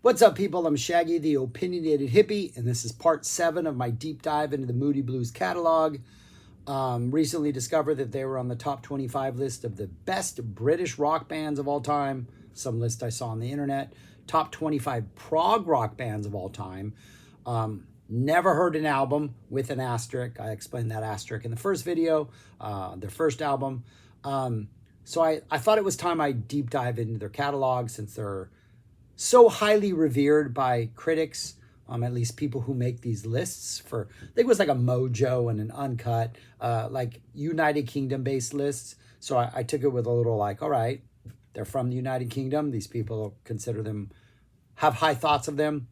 What's up, people? I'm Shaggy, the opinionated hippie, and this is part 7 of my deep dive into the Moody Blues catalog. Recently discovered that they were on the top 25 list of the best British rock bands of all time. Some list I saw on the internet. Top 25 prog rock bands of all time. Never heard an album with an asterisk. I explained that asterisk in the first video, their first album. So I thought it was time I deep dive into their catalog since they're so highly revered by critics, at least people who make these lists for, I think it was like a Mojo and an Uncut, like United Kingdom based lists. So I took it with a little like, all right, they're from the United Kingdom. These people consider them, have high thoughts of them.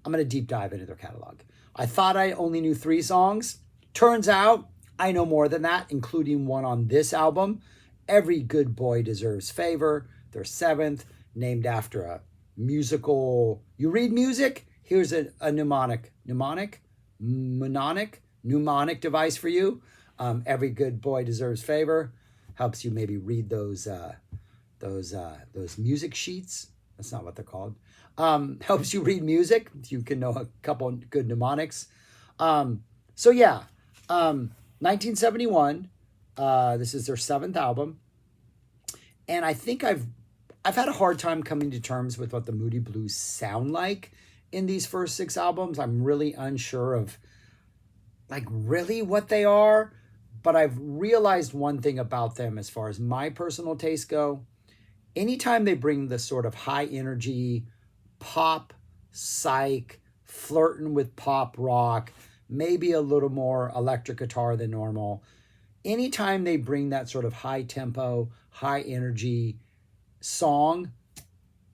I'm going to deep dive into their catalog. I thought I only knew 3 songs. Turns out I know more than that, including one on this album. Every Good Boy Deserves Favour. Their 7th, named after a musical. You read music? Here's a mnemonic device for you. Every Good Boy Deserves Favour. Helps you maybe read those music sheets. That's not what they're called. Helps you read music. You can know a couple good mnemonics. 1971. This is their 7th album. And I think I've had a hard time coming to terms with what the Moody Blues sound like in these first 6 albums. I'm really unsure of like really what they are, but I've realized one thing about them as far as my personal tastes go. Anytime they bring this sort of high energy pop, psych, flirting with pop rock, maybe a little more electric guitar than normal. Anytime they bring that sort of high tempo, high energy song,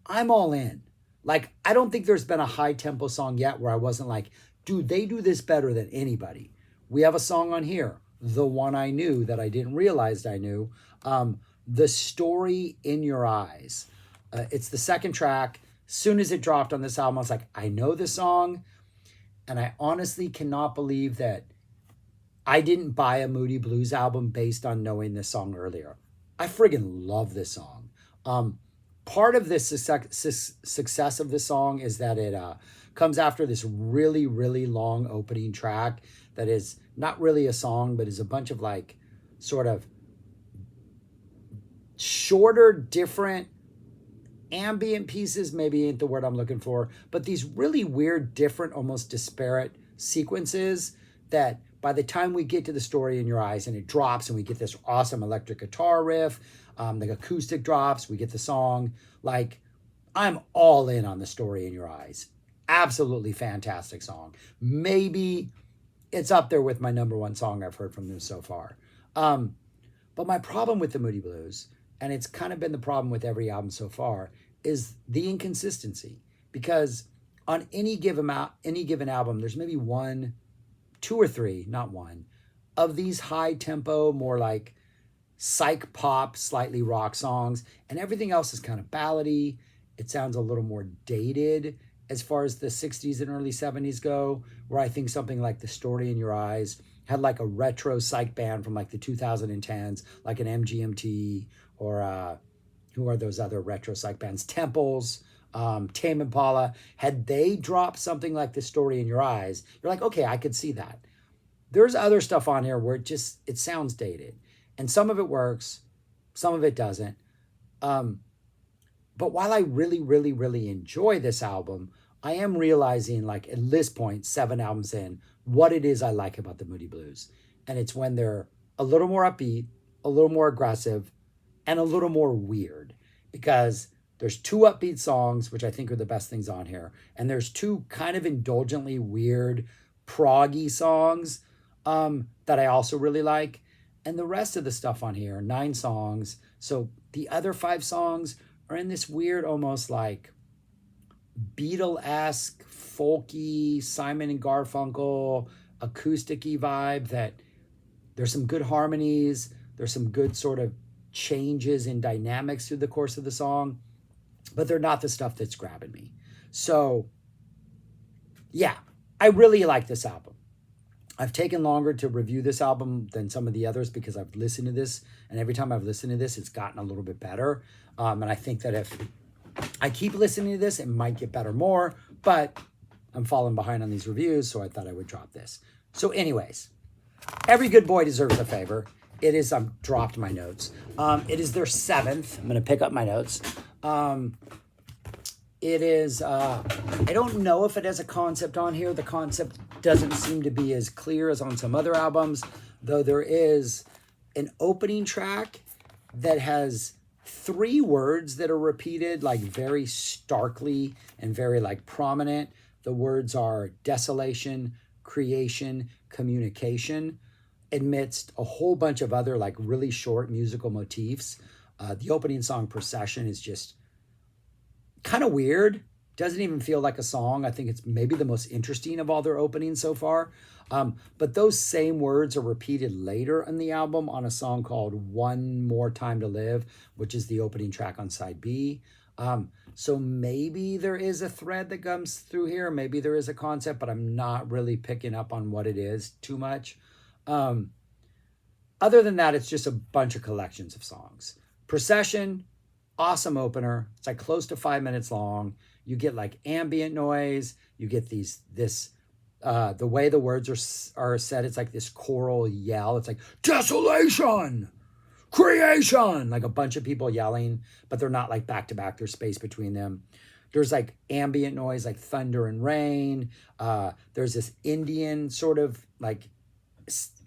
I'm all in. Like, I don't think there's been a high tempo song yet where I wasn't like, dude, they do this better than anybody. We have a song on here, the one I knew that I didn't realize I knew, The Story in Your Eyes. It's the 2nd track. Soon as it dropped on this album, I was like, I know this song. And I honestly cannot believe that I didn't buy a Moody Blues album based on knowing this song earlier. I friggin' love this song. Part of this success of this song is that it comes after this really, really long opening track that is not really a song, but is a bunch of like sort of shorter, different ambient pieces, maybe ain't the word I'm looking for, but these really weird, different, almost disparate sequences that by the time we get to The Story in Your Eyes and it drops and we get this awesome electric guitar riff, the acoustic drops, we get the song, like, I'm all in on The Story in Your Eyes. Absolutely fantastic song. Maybe it's up there with my #1 song I've heard from them so far. But my problem with the Moody Blues, and it's kind of been the problem with every album so far, is the inconsistency. Because on any given album, there's maybe 1, 2 or 3, not 1, of these high tempo, more like psych pop, slightly rock songs, and everything else is kind of ballady. It sounds a little more dated as far as the 60s and early 70s go, where I think something like The Story in Your Eyes had like a retro psych band from like the 2010s, like an MGMT, or who are those other retro psych bands? Temples, Tame Impala. Had they dropped something like The Story in Your Eyes, you're like, okay, I could see that. There's other stuff on here where it sounds dated. And some of it works, some of it doesn't. But while I really, really, really enjoy this album, I am realizing, like, at this point, 7 albums in, what it is I like about the Moody Blues. And it's when they're a little more upbeat, a little more aggressive, and a little more weird. Because there's 2 upbeat songs, which I think are the best things on here. And there's 2 kind of indulgently weird, proggy songs that I also really like. And the rest of the stuff on here, 9 songs. So the other 5 songs are in this weird, almost like Beatle-esque, folky, Simon and Garfunkel, acoustic-y vibe that there's some good harmonies. There's some good sort of changes in dynamics through the course of the song, but they're not the stuff that's grabbing me. So yeah, I really like this album. I've taken longer to review this album than some of the others because I've listened to this, and every time I've listened to this, it's gotten a little bit better. And I think that if I keep listening to this. It might get better more, but I'm falling behind on these reviews, so I thought I would drop this. So anyways, every good boy deserves a favor. It is, I've dropped my notes. It is their 7th. I'm going to pick up my notes. It is, I don't know if it has a concept on here. The concept doesn't seem to be as clear as on some other albums, though there is an opening track that has 3 words that are repeated, like very starkly and very like prominent. The words are desolation, creation, communication, amidst a whole bunch of other like really short musical motifs. The opening song Procession is just kind of weird. Doesn't even feel like a song. I think it's maybe the most interesting of all their openings so far. But those same words are repeated later in the album on a song called One More Time to Live, which is the opening track on side B. So maybe there is a thread that comes through here. Maybe there is a concept, but I'm not really picking up on what it is too much. Other than that, it's just a bunch of collections of songs. Procession, awesome opener. It's like close to 5 minutes long. You get like ambient noise. You get the way the words are said, it's like this choral yell. It's like desolation, creation, like a bunch of people yelling, but they're not like back to back. There's space between them. There's like ambient noise, like thunder and rain. There's this Indian sort of like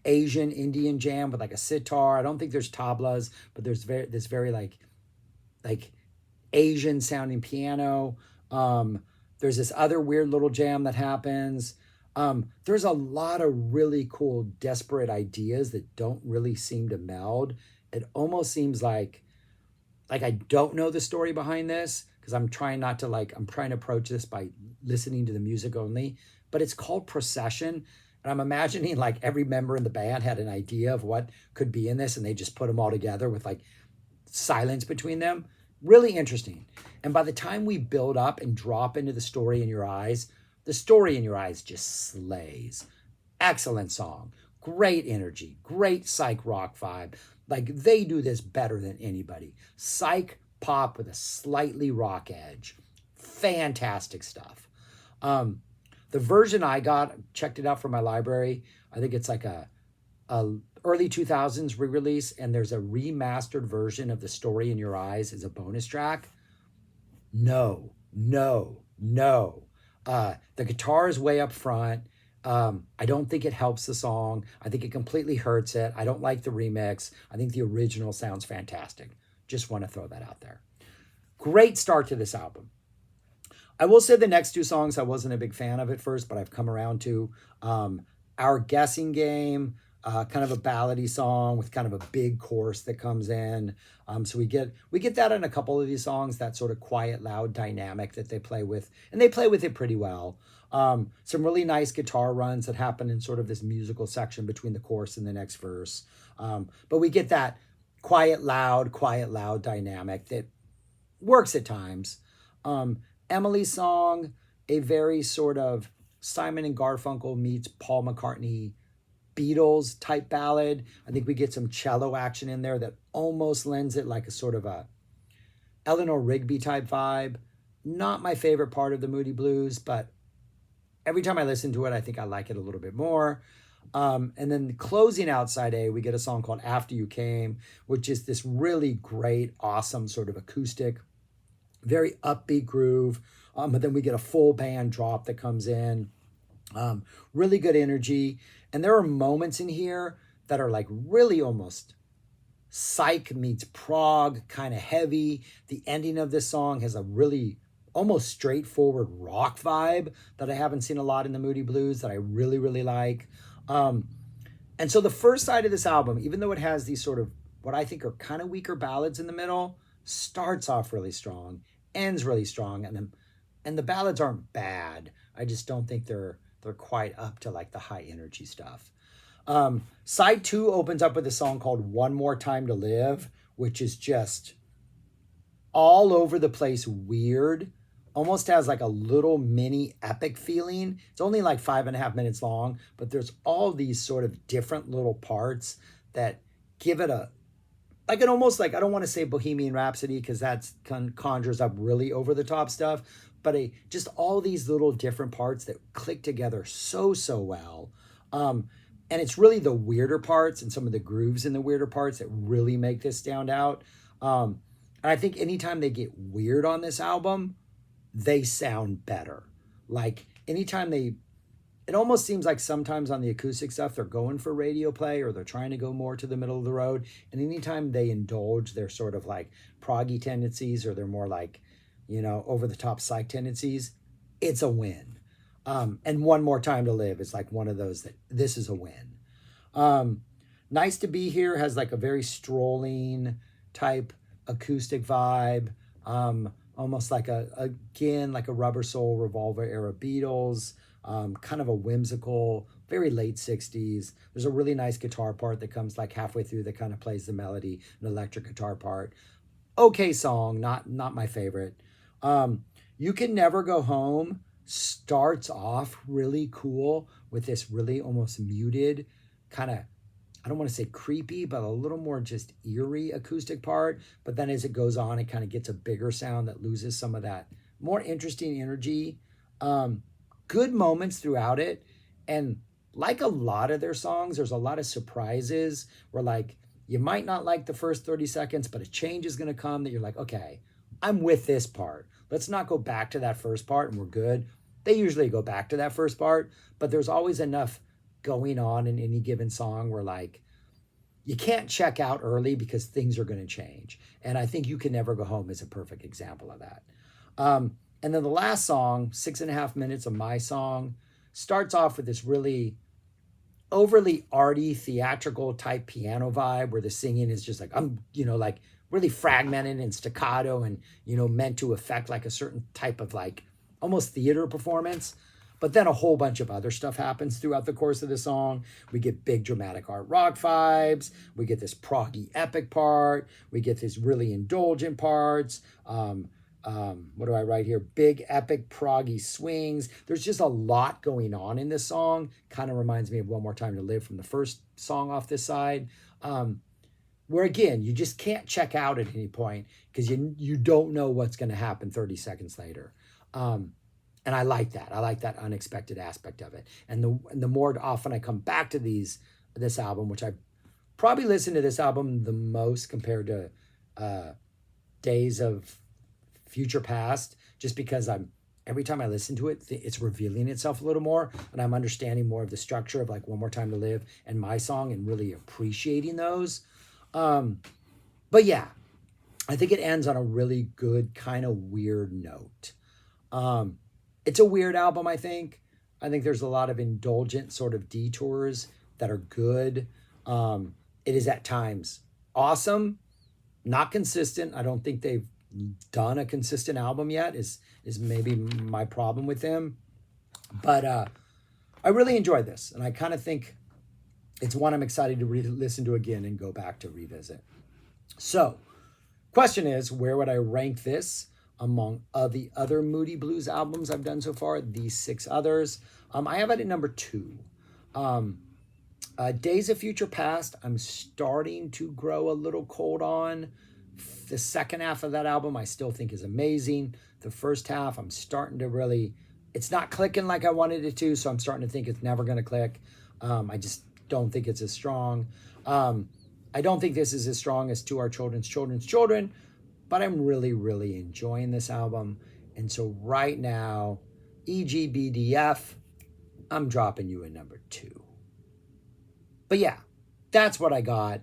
Asian Indian jam with like a sitar. I don't think there's tablas, but there's this very like Asian sounding piano. There's this other weird little jam that happens. There's a lot of really cool, desperate ideas that don't really seem to meld. It almost seems like I don't know the story behind this, because I'm trying to approach this by listening to the music only, but it's called Procession. And I'm imagining like every member in the band had an idea of what could be in this, and they just put them all together with like silence between them. Really interesting. And by the time we build up and drop into the story in your eyes, the story in your eyes just slays. Excellent song. Great energy. Great psych rock vibe. Like they do this better than anybody. Psych pop with a slightly rock edge. Fantastic stuff. The version I got, checked it out from my library. I think it's like a early 2000s re-release, and there's a remastered version of The Story in Your Eyes as a bonus track. No. The guitar is way up front. I don't think it helps the song. I think it completely hurts it. I don't like the remix. I think the original sounds fantastic. Just want to throw that out there. Great start to this album. I will say the next 2 songs I wasn't a big fan of at first, but I've come around to. Our Guessing Game, kind of a ballady song with kind of a big chorus that comes in. So we get that in a couple of these songs, that sort of quiet, loud dynamic that they play with, and they play with it pretty well. Some really nice guitar runs that happen in sort of this musical section between the chorus and the next verse. But we get that quiet, loud dynamic that works at times. Emily's song, a very sort of Simon and Garfunkel meets Paul McCartney Beatles type ballad. I think we get some cello action in there that almost lends it like a sort of a Eleanor Rigby type vibe. Not my favorite part of the Moody Blues, but every time I listen to it, I think I like it a little bit more. And then closing out side A, we get a song called After You Came, which is this really great, awesome sort of acoustic, very upbeat groove. But then we get a full band drop that comes in. Really good energy. And there are moments in here that are like really almost psych meets prog, kind of heavy. The ending of this song has a really almost straightforward rock vibe that I haven't seen a lot in the Moody Blues that I really, really like. And so the first side of this album, even though it has these sort of what I think are kind of weaker ballads in the middle, starts off really strong, ends really strong, and the ballads aren't bad. I just don't think they're quite up to like the high energy stuff. Side 2 opens up with a song called One More Time to Live, which is just all over the place weird. Almost has like a little mini epic feeling. It's only like 5.5 minutes long, but there's all these sort of different little parts that give it a like an almost like, I don't want to say Bohemian Rhapsody because that's conjures up really over the top stuff, but just all these little different parts that click together so well. And it's really the weirder parts and some of the grooves in the weirder parts that really make this stand out. And I think anytime they get weird on this album, they sound better. Like anytime it almost seems like sometimes on the acoustic stuff, they're going for radio play or they're trying to go more to the middle of the road. And anytime they indulge their sort of like proggy tendencies or they're more like, over the top psych tendencies, it's a win. And One More Time to Live is like one of those that this is a win. Nice to Be Here has like a very strolling type acoustic vibe. Almost like again, like a Rubber Soul, Revolver era Beatles. Kind of a whimsical, very late 60s. There's a really nice guitar part that comes like halfway through that kind of plays the melody, an electric guitar part. Okay song, not my favorite. You Can Never Go Home starts off really cool with this really almost muted kind of, I don't want to say creepy, but a little more just eerie acoustic part. But then as it goes on, it kind of gets a bigger sound that loses some of that more interesting energy. Good moments throughout it. And like a lot of their songs, there's a lot of surprises where like you might not like the first 30 seconds, but a change is going to come that you're like, okay, I'm with this part. Let's not go back to that first part and we're good. They usually go back to that first part, but there's always enough going on in any given song where like you can't check out early because things are going to change. And I think You Can Never Go Home is a perfect example of that. And then the last song, 6.5 minutes of My Song, starts off with this really overly arty, theatrical type piano vibe where the singing is just like, like really fragmented and staccato and, meant to affect like a certain type of like almost theater performance. But then a whole bunch of other stuff happens throughout the course of the song. We get big dramatic art rock vibes. We get this proggy epic part. We get these really indulgent parts. What do I write here? Big epic proggy swings. There's just a lot going on in this song. Kind of reminds me of One More Time to Live from the first song off this side. Where again, you just can't check out at any point because you don't know what's going to happen 30 seconds later. And I like that. I like that unexpected aspect of it. And the more often I come back to this album, which I probably listened to this album the most compared to Days of Future Past, just because every time I listen to it, it's revealing itself a little more, and I'm understanding more of the structure of like One More Time to Live and My Song, and really appreciating those. But yeah, I think it ends on a really good kind of weird note. It's a weird album, I think. I think there's a lot of indulgent sort of detours that are good. It is at times awesome, not consistent. I don't think they've done a consistent album yet, is maybe my problem with them. But I really enjoyed this, and I kind of think it's one I'm excited to listen to again and go back to revisit. So, question is, where would I rank this among the other Moody Blues albums I've done so far, these 6 others? I have it at number 2. Days of Future Past, I'm starting to grow a little cold on. The second half of that album I still think is amazing. The first half I'm starting to really, it's not clicking like I wanted it to, so I'm starting to think it's never going to click. I just don't think it's as strong. I don't think this is as strong as To Our Children's Children, but I'm really, really enjoying this album. And so right now, EGBDF, I'm dropping you at number 2. But yeah, that's what I got.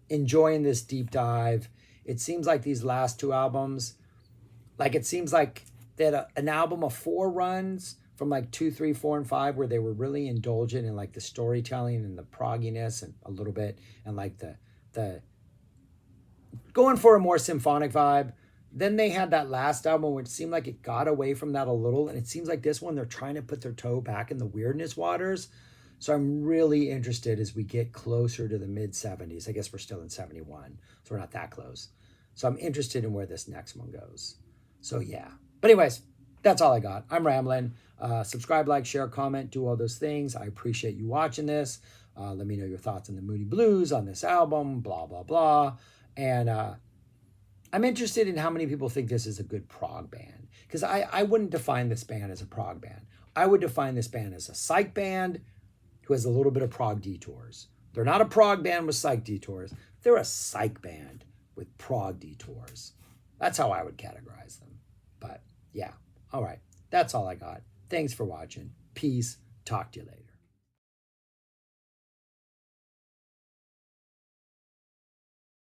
Enjoying this deep dive. It seems like these last 2 albums, like it seems like they had an album of 4 runs from like 2, 3, 4, and 5 where they were really indulgent in like the storytelling and the progginess and a little bit and like the going for a more symphonic vibe. Then they had that last album which seemed like it got away from that a little, and it seems like this one they're trying to put their toe back in the weirdness waters. So I'm really interested as we get closer to the mid-70s. I guess we're still in 71, so we're not that close. So I'm interested in where this next one goes. So yeah. But anyways, that's all I got. I'm rambling. Subscribe, like, share, comment, do all those things. I appreciate you watching this. Let me know your thoughts on the Moody Blues, on this album, blah, blah, blah. And I'm interested in how many people think this is a good prog band. Because I wouldn't define this band as a prog band. I would define this band as a psych band who has a little bit of prog detours. They're not a prog band with psych detours. They're a psych band with prog detours. That's how I would categorize them. But yeah, all right. That's all I got. Thanks for watching. Peace. Talk to you later.